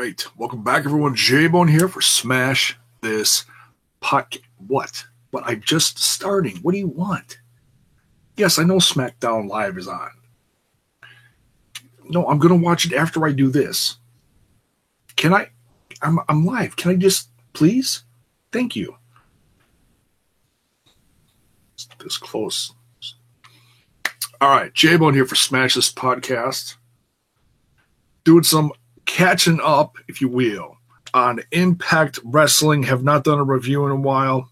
right. Welcome back, everyone. J-Bone here for Smash This Podcast. What? What? I'm just starting. What do you want? Yes, I know SmackDown Live is on. No, I'm going to watch it after I do this. Can I? I'm live. Can I just, please? Thank you. It's this close. All right. J-Bone here for Smash This Podcast. Doing some catching up, if you will, on Impact Wrestling. Have not done a review in a while.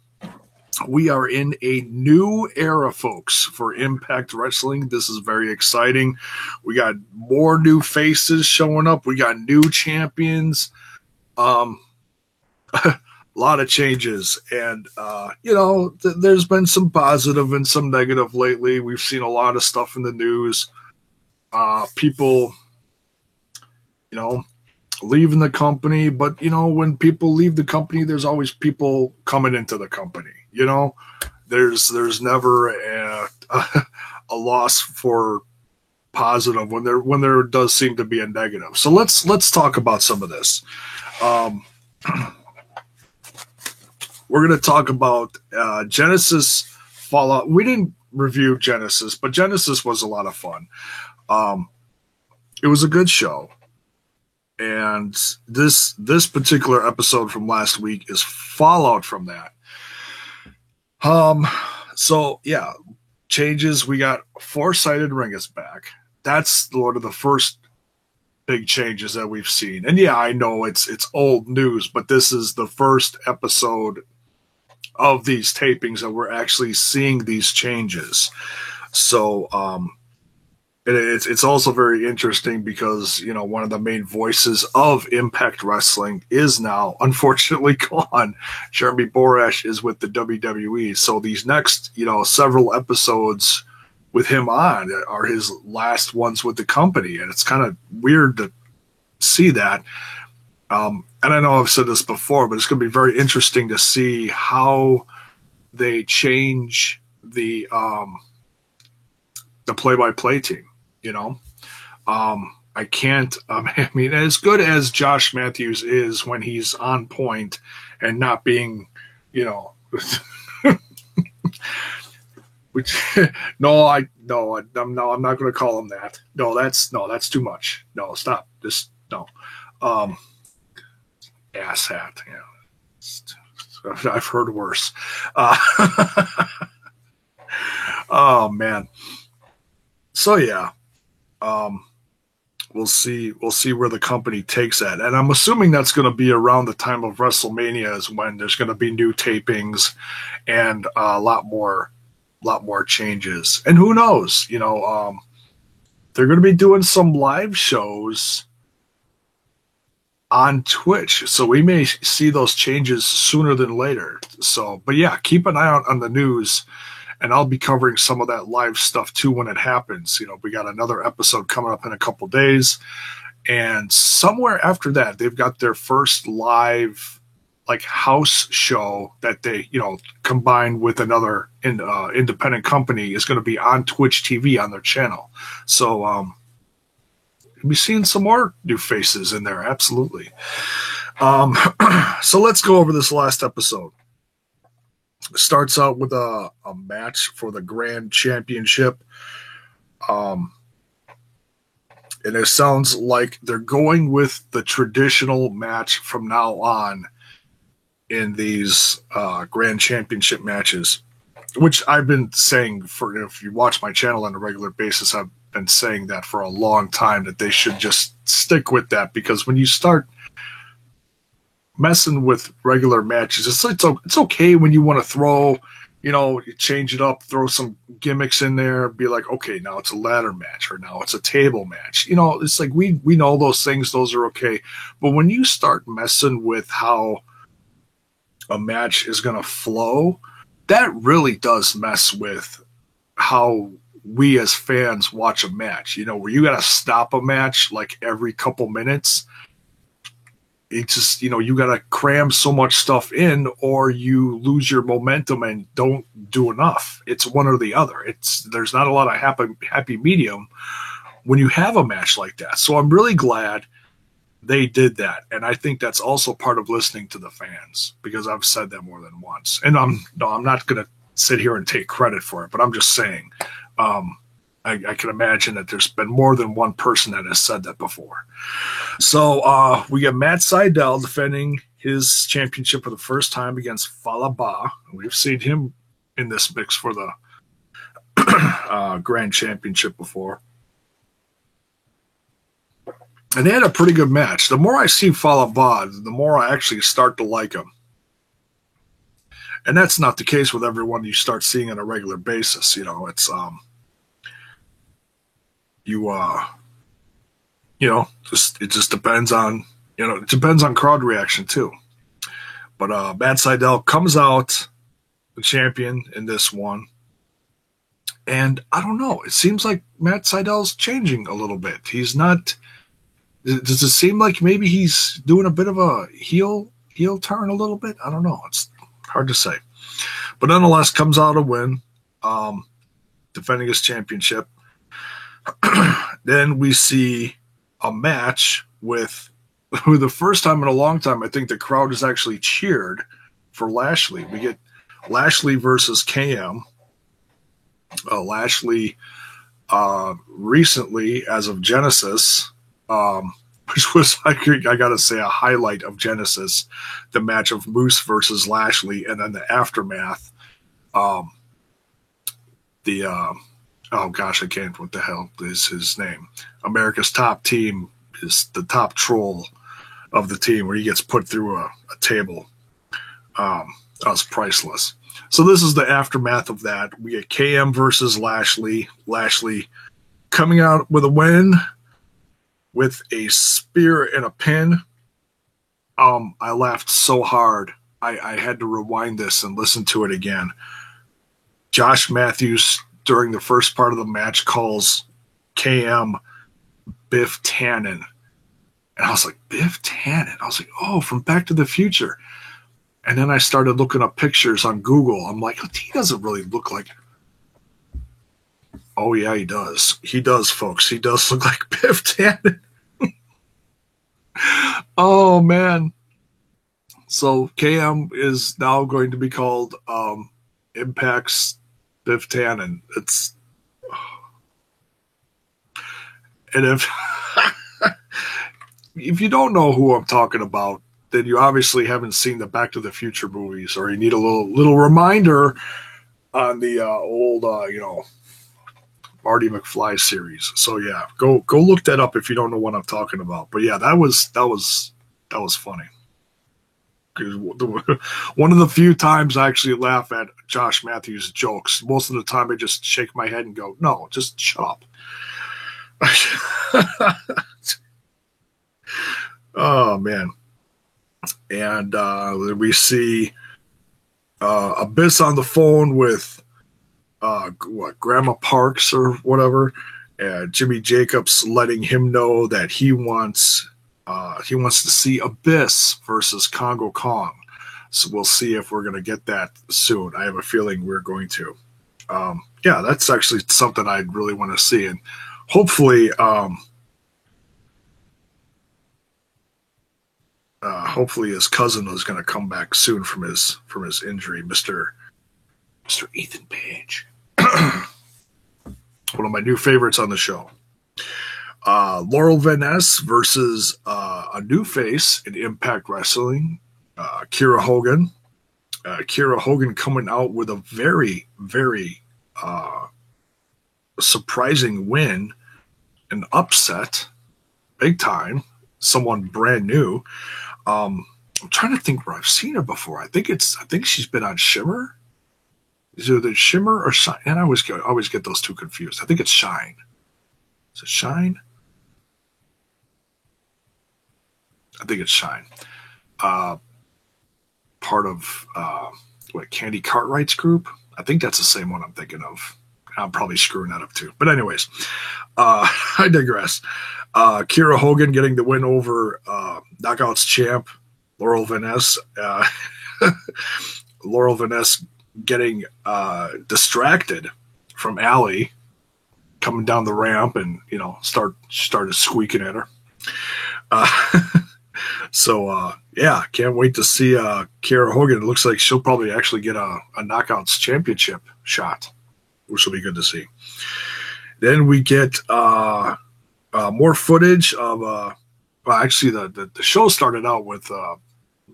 We are in a new era, folks, for Impact Wrestling. This is very exciting. We got more new faces showing up. We got new champions. A lot of changes. And, there's been some positive and some negative lately. We've seen a lot of stuff in the news. People, leaving the company. But, when people leave the company, there's always people coming into the company. There's never a loss for positive when there does seem to be a negative. So let's talk about some of this. We're going to talk about Genesis Fallout. We didn't review Genesis, but Genesis was a lot of fun. It was a good show. And this particular episode from last week is fallout from that. So yeah, changes. We got Four-Sided Ring is back. That's one of the first big changes that we've seen. And yeah, I know it's old news, but this is the first episode of these tapings that we're actually seeing these changes. So, it's also very interesting because, one of the main voices of Impact Wrestling is now unfortunately gone. Jeremy Borash is with the WWE. So these next, several episodes with him on are his last ones with the company. And it's kind of weird to see that. And I know I've said this before, but it's going to be very interesting to see how they change the play-by-play team. I can't, as good as Josh Matthews is when he's on point and not being, which, I'm not going to call him that. That's too much. No, stop. Just, no. Ass hat. Yeah. I've heard worse. Oh man. So yeah. We'll see where the company takes that. And I'm assuming that's going to be around the time of WrestleMania is when there's going to be new tapings and a lot more changes. And who knows, they're going to be doing some live shows on Twitch. So we may see those changes sooner than later. So, but yeah, keep an eye out on the news. And I'll be covering some of that live stuff too when it happens. We got another episode coming up in a couple days. And somewhere after that, they've got their first live house show that they, combined with another independent company is going to be on Twitch TV on their channel. So we'll be seeing some more new faces in there. Absolutely. So let's go over this last episode. Starts out with a match for the Grand Championship. And it sounds like they're going with the traditional match from now on in these Grand Championship matches, which I've been saying if you watch my channel on a regular basis, I've been saying that for a long time, that they should just stick with that, because when you start messing with regular matches, it's okay when you want to throw, change it up, throw some gimmicks in there, be like, okay, now it's a ladder match, or now it's a table match. It's like we know those things, those are okay. But when you start messing with how a match is going to flow, that really does mess with how we as fans watch a match. Where you got to stop a match like every couple minutes. It's just, you got to cram so much stuff in, or you lose your momentum and don't do enough. It's one or the other. There's not a lot of happy medium when you have a match like that. So I'm really glad they did that, and I think that's also part of listening to the fans, because I've said that more than once. And I'm not going to sit here and take credit for it, but I'm just saying, I can imagine that there's been more than one person that has said that before. So we get Matt Sydal defending his championship for the first time against Fallah Bahh. We've seen him in this mix for the Grand Championship before. And they had a pretty good match. The more I see Fallah Bahh, the more I actually start to like him. And that's not the case with everyone you start seeing on a regular basis. You know, it's it just depends on, it depends on crowd reaction too. But Matt Sydal comes out the champion in this one. And I don't know, it seems like Matt Sydal's changing a little bit. He's not, does it seem like maybe he's doing a bit of a heel turn a little bit? I don't know. It's hard to say. But nonetheless, comes out a win, defending his championship. Then we see a match with the first time in a long time, I think the crowd has actually cheered for Lashley. We get Lashley versus KM. Lashley recently, as of Genesis, which was, I gotta say, a highlight of Genesis, the match of Moose versus Lashley, and then the aftermath, oh gosh, I can't, what the hell is his name? America's Top Team is the top troll of the team, where he gets put through a table. That was priceless. So this is the aftermath of that. We get KM versus Lashley. Lashley coming out with a win with a spear and a pin. I laughed so hard. I had to rewind this and listen to it again. Josh Matthews, during the first part of the match, calls KM Biff Tannen. And I was like, Biff Tannen? I was like, oh, from Back to the Future. And then I started looking up pictures on Google. I'm like, he doesn't really look like... Oh, yeah, he does. He does, folks. He does look like Biff Tannen. Oh, man. So KM is now going to be called Impact's Biff Tannen. It's... And if you don't know who I'm talking about, then you obviously haven't seen the Back to the Future movies, or you need a little reminder on the old, Marty McFly series. So yeah, go look that up if you don't know what I'm talking about. But yeah, that was funny. Because one of the few times I actually laugh at Josh Matthews' jokes. Most of the time I just shake my head and go, no, just shut up. Oh, man. And we see Abyss on the phone with Grandma Parks or whatever, and Jimmy Jacobs letting him know that he wants to see Abyss versus Congo Kong. So we'll see if we're going to get that soon. I have a feeling we're going to. Yeah, that's actually something I really want to see, and hopefully his cousin is going to come back soon from his injury, Mr. Ethan Page. One of my new favorites on the show. Laurel Van Ness versus a new face in Impact Wrestling, Kiera Hogan. Kiera Hogan coming out with a very, very surprising win, an upset, big time, someone brand new. I'm trying to think where I've seen her before. I think she's been on Shimmer. Is it either Shimmer or Shine? And I always get those two confused. I think it's Shine. Is it Shine? I think it's Shine. Part of Candy Cartwright's group. I think that's the same one I'm thinking of. I'm probably screwing that up too. But anyways, I digress. Kiera Hogan getting the win over Knockouts champ Laurel Van Ness. Laurel Van Ness getting distracted from Allie coming down the ramp and started squeaking at her. Uh, yeah, can't wait to see Kiera Hogan. It looks like she'll probably actually get a Knockouts championship shot, which will be good to see. Then we get more footage of well, actually, the show started out with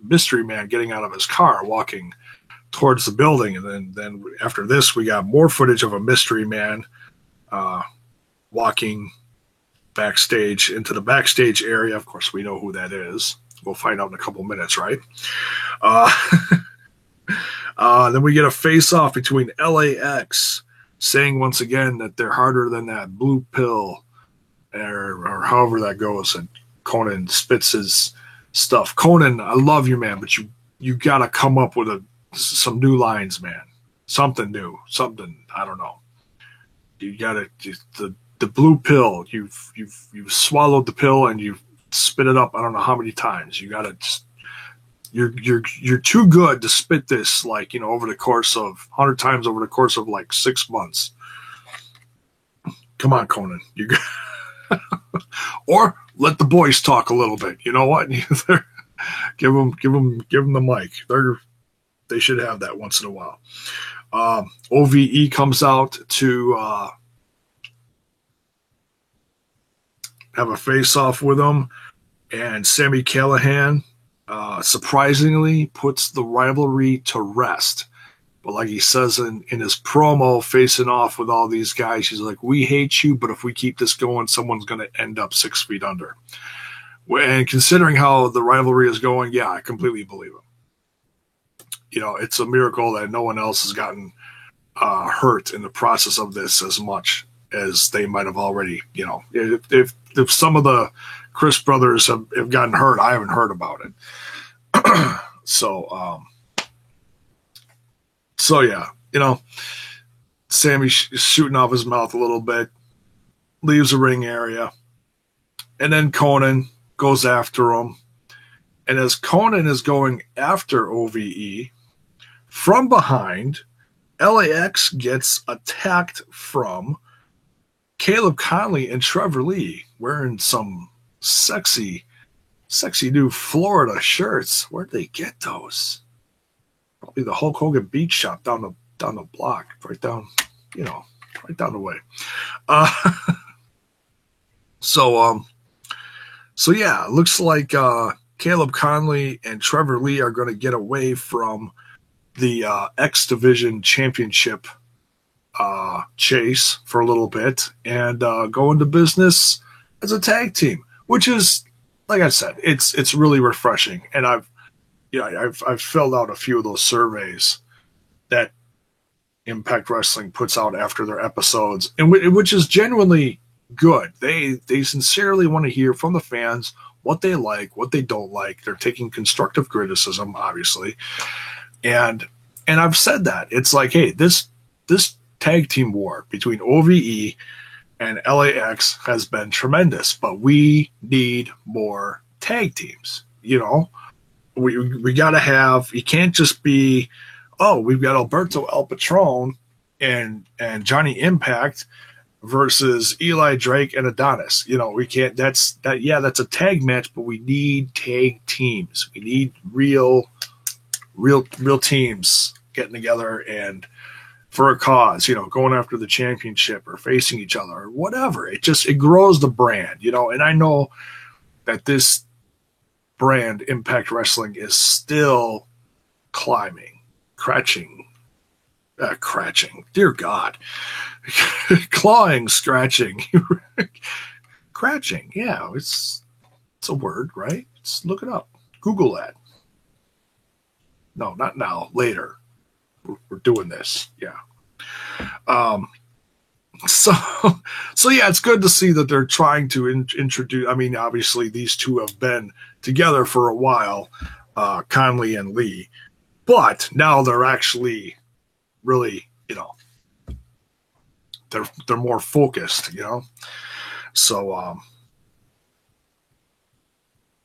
Mystery Man getting out of his car, walking towards the building, and then after this, we got more footage of a Mystery Man walking backstage into the backstage area. Of course, we know who that is. We'll find out in a couple minutes, right? Then we get a face-off between LAX saying once again that they're harder than that blue pill, or however that goes, and Conan spits his stuff. Conan, I love you, man, but you got to come up with some new lines, man. Something new, something, I don't know. You got to the blue pill. You've swallowed the pill and you've spit it up. I don't know how many times. You got to just. You're too good to spit this over the course of 100 times over the course of 6 months. Come on, Conan. You or let the boys talk a little bit. You know what? give them the mic. They should have that once in a while. OVE comes out to have a face-off with them, and Sami Callihan surprisingly puts the rivalry to rest. But like he says in his promo, facing off with all these guys, he's like, we hate you, but if we keep this going, someone's going to end up 6 feet under. And considering how the rivalry is going, yeah, I completely believe him. It's a miracle that no one else has gotten hurt in the process of this as much as they might have already. If some of the Chris brothers have gotten hurt, I haven't heard about it. So yeah, Sammy's shooting off his mouth a little bit, leaves the ring area, and then Conan goes after him. And as Conan is going after OVE, from behind, LAX gets attacked from Caleb Conley and Trevor Lee wearing some sexy new Florida shirts. Where'd they get those? Probably the Hulk Hogan Beach Shop down the block, right down the way. So yeah, it looks like Caleb Conley and Trevor Lee are going to get away from the X Division Championship chase for a little bit and go into business as a tag team, which is, like I said, it's really refreshing. And I've filled out a few of those surveys that Impact Wrestling puts out after their episodes, and which is genuinely good. They sincerely want to hear from the fans what they like, what they don't like. They're taking constructive criticism, obviously, and I've said that it's like, hey, this tag team war between OVE and LAX has been tremendous, but we need more tag teams. We got to have. You can't just be, oh, we've got Alberto El Patron and Johnny Impact versus Eli Drake and Adonis. We can't. That's a tag match, but we need tag teams. We need real teams getting together and for a cause, going after the championship or facing each other or whatever. It grows the brand, and I know that this brand, Impact Wrestling, is still climbing, cratching, dear God, clawing, scratching, cratching. Yeah, it's a word, right? Look it up. Google that. No, not now, later. We're doing this. Yeah. So yeah, it's good to see that they're trying to introduce. I mean, obviously these two have been together for a while, Conley and Lee, but now they're actually really, they're more focused, So,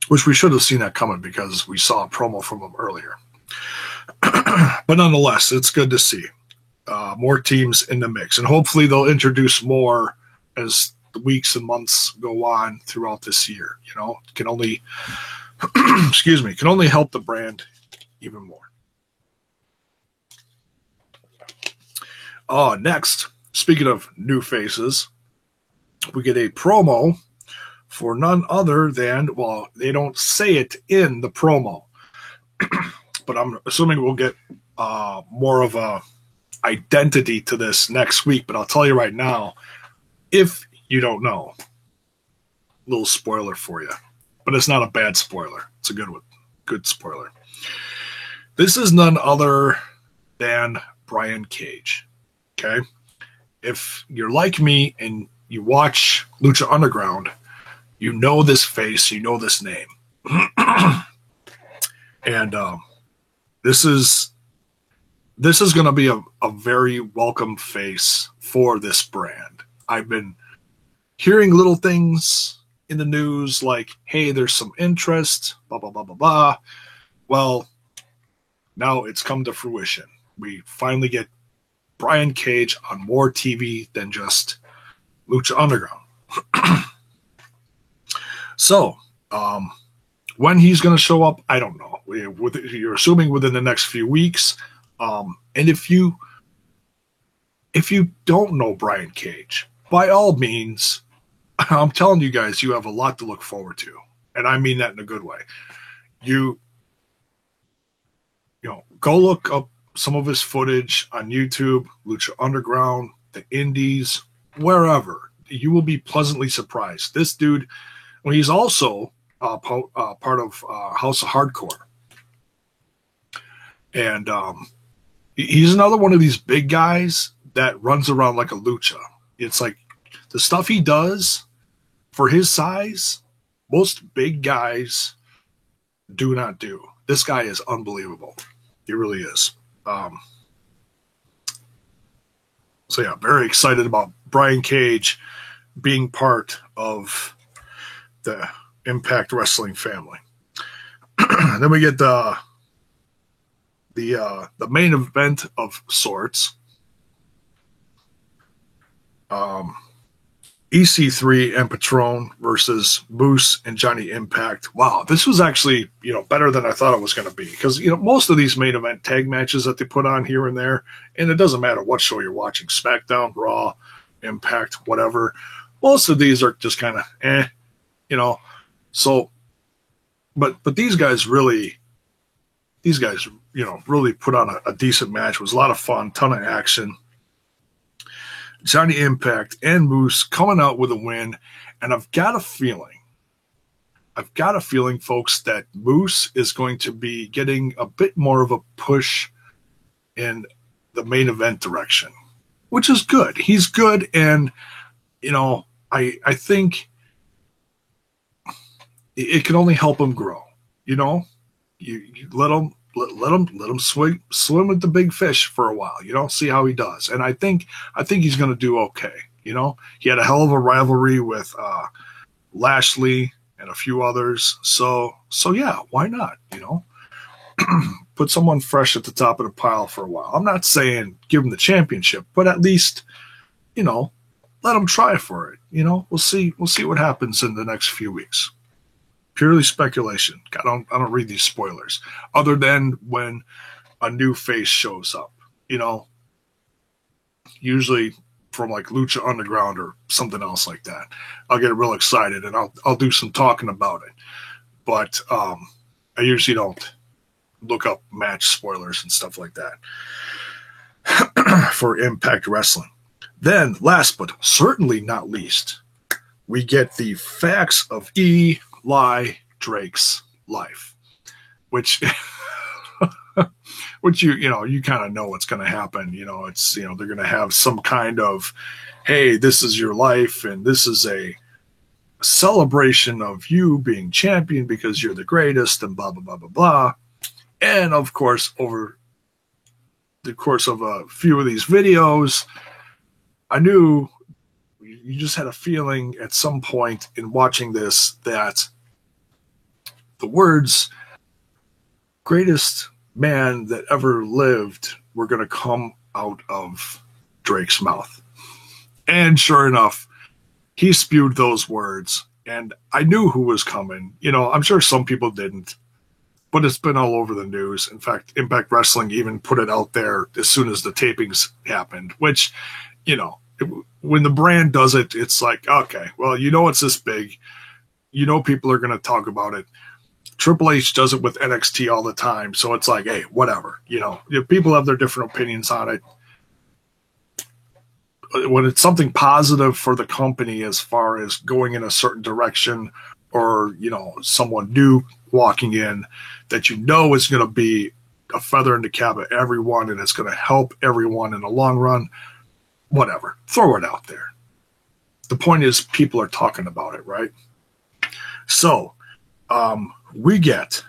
which we should have seen that coming because we saw a promo from them earlier. But nonetheless, it's good to see more teams in the mix, and hopefully they'll introduce more as the weeks and months go on throughout this year. You know, it can only, excuse me, can only help the brand even more. Next, speaking of new faces, we get a promo for none other than, well, they don't say it in the promo, but I'm assuming we'll get more of a identity to this next week. But I'll tell you right now, if you don't know, little spoiler for you, but it's not a bad spoiler. It's a good spoiler. This is none other than Brian Cage. Okay, if you're like me and you watch Lucha Underground, you know this face, you know this name, and this is going to be a very welcome face for this brand. I've been hearing little things in the news like, hey, there's some interest, blah, blah, blah, blah, blah. Well, now it's come to fruition. We finally get Brian Cage on more TV than just Lucha Underground. So, when he's going to show up, I don't know. You're assuming within the next few weeks. And if you don't know Brian Cage, by all means, I'm telling you guys, you have a lot to look forward to. And I mean that in a good way. You know, go look up some of his footage on YouTube, Lucha Underground, the Indies, wherever. You will be pleasantly surprised. This dude, well, he's also part of House of Hardcore. And he's another one of these big guys that runs around like a lucha. It's like the stuff he does for his size, most big guys do not do. This guy is unbelievable. He really is. So yeah, very excited about Brian Cage being part of the Impact Wrestling family. Then we get the main event of sorts. EC3 and Patron versus Moose and Johnny Impact. Wow, this was actually, better than I thought it was going to be, because most of these main event tag matches that they put on here and there, and it doesn't matter what show you're watching, SmackDown, Raw, Impact, whatever, most of these are just kind of so but these guys really put on a decent match. It was a lot of fun, ton of action. Johnny Impact and Moose coming out with a win, and I've got a feeling, folks, that Moose is going to be getting a bit more of a push in the main event direction, which is good. He's good, and I think it can only help him grow. You let him swim with the big fish for a while, see how he does. And I think he's going to do okay. He had a hell of a rivalry with Lashley and a few others. So yeah, why not? Put someone fresh at the top of the pile for a while. I'm not saying give him the championship, but at least, let him try for it. We'll see what happens in the next few weeks. Purely speculation. I don't read these spoilers, other than when a new face shows up. Usually from like Lucha Underground or something else like that. I'll get real excited and I'll do some talking about it. But I usually don't look up match spoilers and stuff like that for Impact Wrestling. Then, last but certainly not least, we get the facts of Eli Drake's life, which you kind of know what's going to happen. It's they're going to have some kind of, hey, this is your life, and this is a celebration of you being champion because you're the greatest, and blah blah blah blah blah. And of course, over the course of a few of these videos, I knew you just had a feeling at some point in watching this that the words greatest man that ever lived were going to come out of Drake's mouth. And sure enough, he spewed those words, and I knew who was coming. I'm sure some people didn't, but it's been all over the news. In fact, Impact Wrestling even put it out there as soon as the tapings happened, which, when the brand does it, it's like, okay, well, it's this big. People are going to talk about it. Triple H does it with NXT all the time, so it's like, hey, whatever. If people have their different opinions on it. When it's something positive for the company as far as going in a certain direction or, someone new walking in that is going to be a feather in the cap of everyone and it's going to help everyone in the long run, whatever. Throw it out there. The point is people are talking about it, right? So we get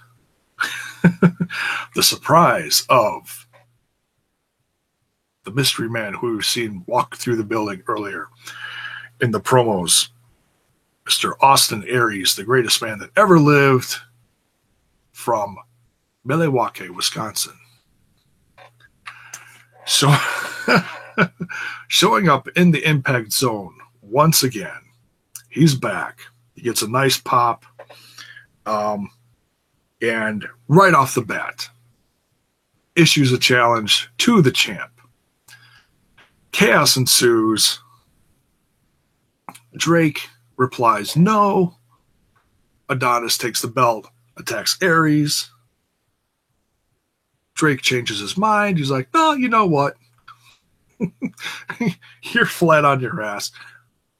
the surprise of the mystery man who we've seen walk through the building earlier in the promos, Mr. Austin Aries, the greatest man that ever lived, from Milwaukee, Wisconsin. So, showing up in the Impact Zone once again. He's back. He gets a nice pop. And right off the bat, issues a challenge to the champ. Chaos ensues. Drake replies no. Adonis takes the belt, attacks Aries. Drake changes his mind. He's like, no, you know what? You're flat on your ass.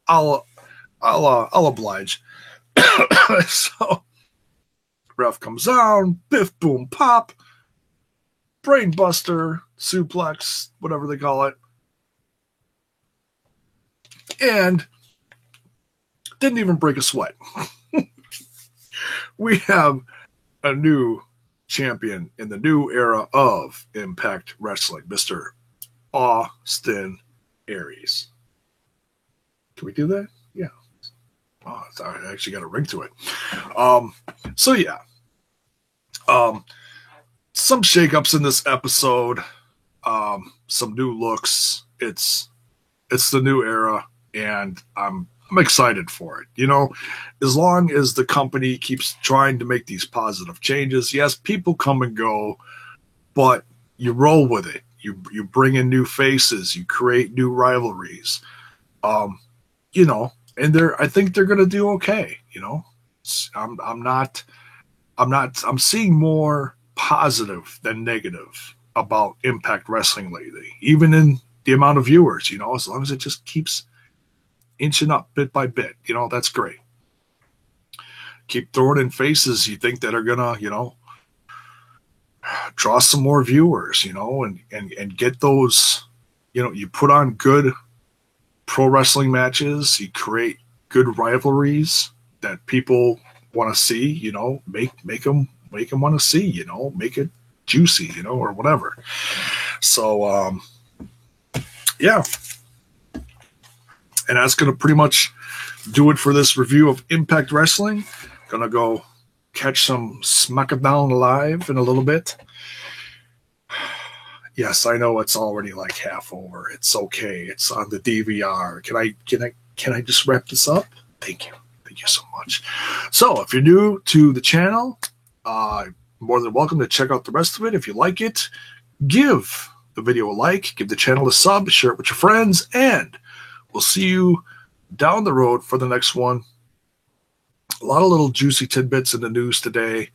I'll oblige. So ref comes down, biff, boom, pop, brain buster, suplex, whatever they call it. And didn't even break a sweat. We have a new champion in the new era of Impact Wrestling, Mr. Austin Aries. Can we do that? Yeah. Oh, I actually got a ring to it. So yeah. Some shakeups in this episode. Some new looks. It's the new era, and I'm excited for it. As long as the company keeps trying to make these positive changes, yes, people come and go, but you roll with it. You bring in new faces, you create new rivalries. And I think they're going to do okay. I'm seeing more positive than negative about Impact Wrestling lately, even in the amount of viewers, as long as it just keeps inching up bit by bit, that's great. Keep throwing in faces you think that are gonna, draw some more viewers, and get those, you put on good pro wrestling matches, you create good rivalries that people want to see, make them want to see, make it juicy, or whatever. So, yeah. And that's going to pretty much do it for this review of Impact Wrestling. Going to go catch some SmackDown Live in a little bit. Yes, I know it's already like half over. It's okay. It's on the DVR. Can I just wrap this up? Thank you. Thank you so much. So if you're new to the channel, more than welcome to check out the rest of it. If you like it, give the video a like, give the channel a sub, share it with your friends, and we'll see you down the road for the next one. A lot of little juicy tidbits in the news today.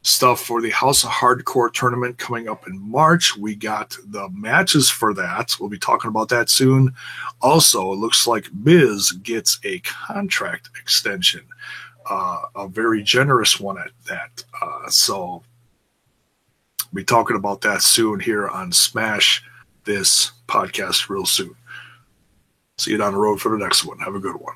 Stuff for the House of Hardcore tournament coming up in March. We got the matches for that. We'll be talking about that soon. Also, it looks like Miz gets a contract extension. A very generous one at that. So we'll be talking about that soon here on Smash This Podcast real soon. See you down the road for the next one. Have a good one.